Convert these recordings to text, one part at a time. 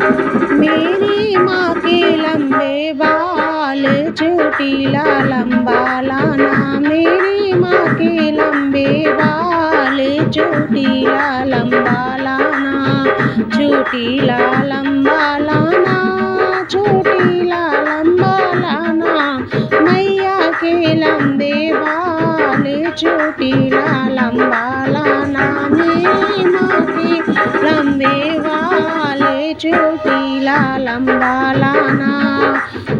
मेरी माँ के लंबे बाल, चोटीला लंबा लाना। मेरी माँ के लंबे बाल, चोटीला लंबा लाना। चोटीला लंबा लाना, चोटीला लंबा लाना। मैया के लंबे बाल, चोटीला लंबा लाना। मेरी माँ के लंबे बाल, चोटीला लंबा लाना।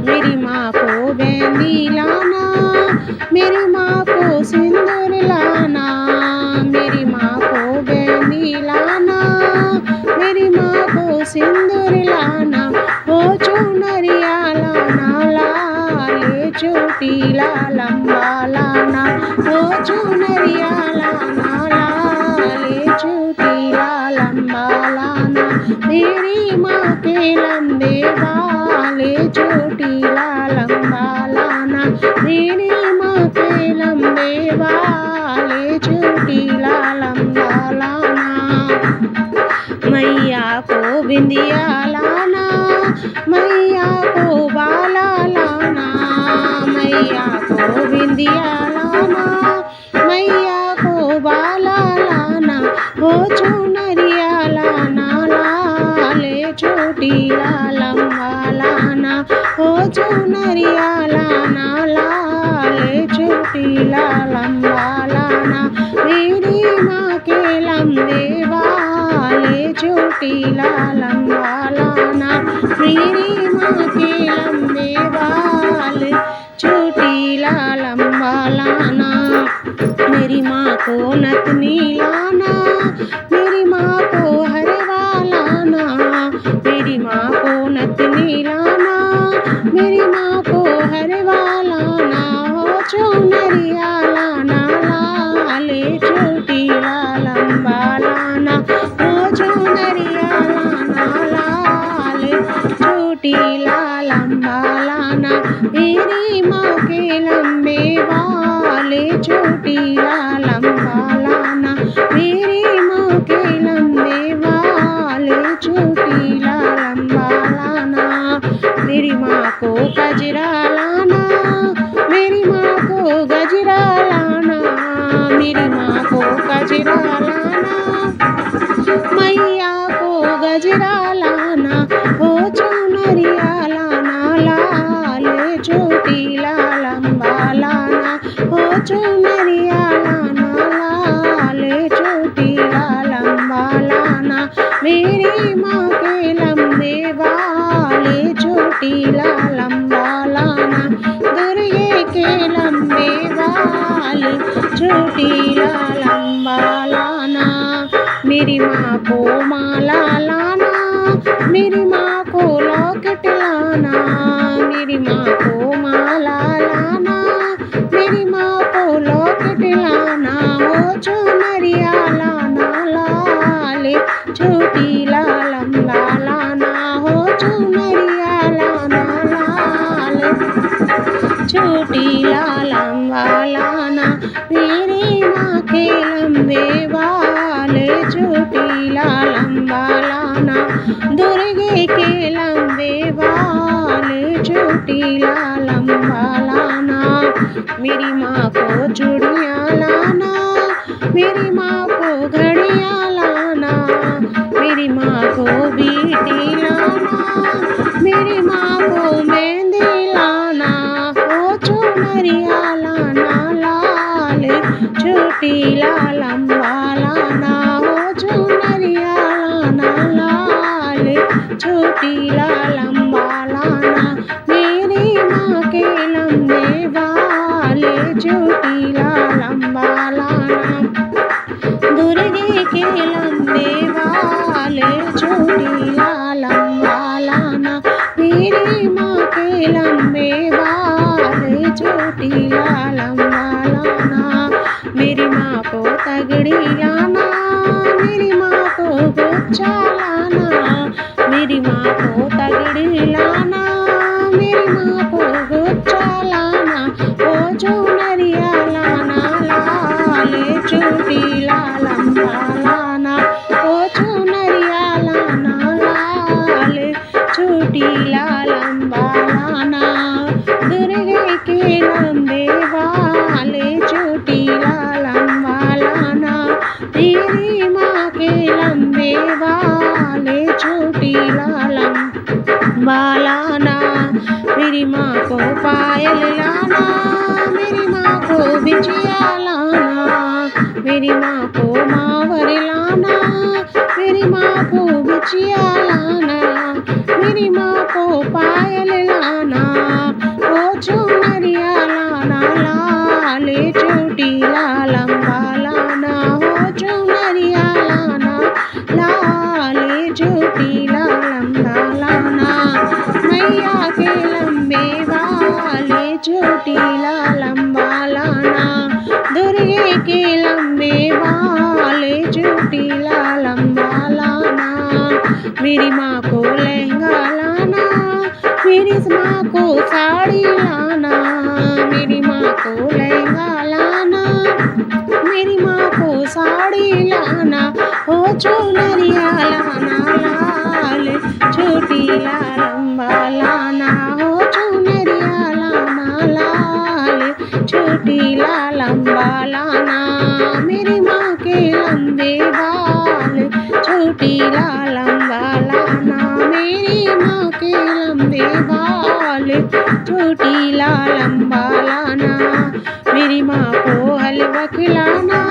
मेरी माँ को मेहंदी लाना, मेरी माँ को सिंदूर लाना। मेरी माँ को मेहंदी लाना, मेरी माँ को सिंदूर लाना। हो चुनरिया लाना, लाल चोटीला लंबा लाना। हो चुनरिया लाना, लाल चोटीला लंबा लाना। मेरी माँ के लंबे बाल, चोटीला लंबा लाना। मेरी माँ के लंबे बाल, चोटीला लंबा लाना। मैया को बिंदिया लाना, मैया को बाला लाना। मैया को बिंदिया लाना, मैया को बाला लाना। हो चुनरिया लाना, लाल चोटीला लंबा लाना। हो चुनरिया लाना, लाल चोटीला लंबा लाना। मेरी माँ के लंबे बाल, चोटीला लंबा लाना। मेरी माँ के लंबे बाल, चोटीला लंबा लाना। मेरी माँ को नथनी लाना, मेरी माँ को हरवा लाना। मेरी माँ को नथनी लाना, मेरी माँ को हरवा लाना। हो चुनरिया लाना, लाल चोटीला लंबा लाना। हो चुनरिया लाना, लाल चोटीला लंबा लाना। मेरी माँ के लंबे बाल, चोटीला लंबा लाना। मेरी माँ के लंबे बाल, चोटीला लंबा लाना। मेरी माँ को गजरा लाना, मेरी माँ को गजरा लाना। मेरी माँ को गजरा लाना, मैया को गजरा लाना। हो चुनरिया लाना, लाल चोटीला लंबा लाना। हो चुनरिया लाना, लाल चोटीला लंबा लाना। मेरी माँ के लंबे बाल, चोटीला लंबा लाना। दुर्गे के लंबे बाल, चोटीला लंबा लाना। मेरी माँ को माला लाना, मेरी माँ को लॉकेट लाना। मेरी माँ को माला लाना, मेरी माँ को लॉकेट लाना। हो चुनरिया लाना, लाल चोटीला लंबा लाना। हो चुनरिया लाना, लाल चोटीला लंबा लाना। मेरी माँ के लंबे बाल, चोटीला लंबा लाना। दुर्गे के लंबे बाल, चोटीला लंबा लाना। मेरी माँ को चूड़ियाँ लाना, मेरी माँ को घड़ियाँ लाना। मेरी माँ को बीटी लाना, मेरी माँ को मेहंदी लाना। हो चुनरिया लाना, लाल चोटीला लंबा लाना। हो चुनरिया लाना, लाल चोटीला लंबा लाना। मेरी माँ के लंबे बाल, चोटीला लंबा लाना। दुर्गे के लंबे बाल, चोटीला लंबा लाना। मेरी माँ के लंबे बाल, चोटीला लंबा लाना। मेरी माँ को तगड़ी लाना, मेरी माँ को गुच्छा लाना। मेरी माँ को तगड़ी लाना, मेरी माँ को गुच्छा लाना। हो चुनरिया लाना, लाल चोटीला लंबा लाना। हो चुनरिया लाना, लाल लंबा लाना, मेरी माँ को पायल लाना, मेरी माँ को बिछिया लाना, मेरी माँ को मावर लाना, मेरी माँ को बिछिया लाना, मेरी माँ को पायल लाना, ओ चुनरिया लाना, लाल चोटीला लंबा लाना, ओ चुनरिया लाना, लाल चोटीला लंबा लाना, मैया के लंबे वाले चोटीला लंबा लाना, दुर्गे के लंबे वाले चोटीला लंबा लाना, मेरी माँ को लहंगा लाना, मेरी माँ को साड़ी लाना, मेरी माँ को लहंगा लाना, मेरी माँ को साड़ी लाना, हो चुनरिया लाना, लाल चोटीला लंबा लाना, हो चुनरिया लाना, लाल चोटीला लंबा लाना, मेरी माँ के लंबे बाल चोटीला लंबा लाना, मेरी माँ के लंबे बाल चोटीला लंबा लाना, मेरी माँ को हलवा खिलाना,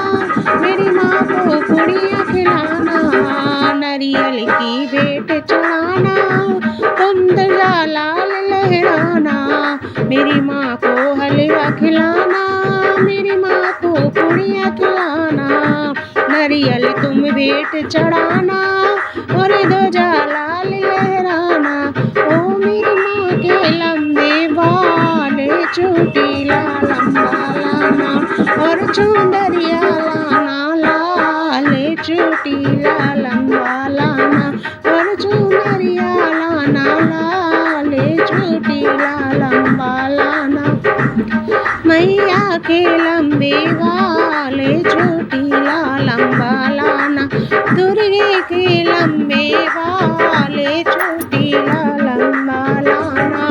मेरी माँ को पूड़ियाँ खिलाना, नारियल की भेंट चढ़ाना, कुंदला लाल लहराना, मेरी माँ को हलवा खिलाना, मेरी माँ को पूड़ियाँ खिलाना, नारियल तुम भेंट चढ़ाना, और ध्वजा लाल लहराना, ओ मेरी माँ के लंबे बाल चोटीला लंबा लाना, और चुंदरिया लाना, लाल चोटीला लंबा लाना, और चुनरिया लाना, लाल चोटीला लंबा लाना, मैया के लंबे वाले चोटीला लंबा लाना, दुर्गे के लंबे वाले चोटीला लंबा लाना,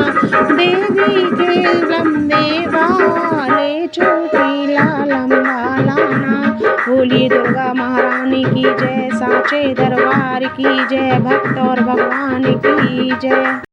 देवी के लंबे वाले चोटीला लंबा लाना, बोलिए दुर्गा महारानी की जय, साचे दरबार की जय, भक्त और भगवान की जय।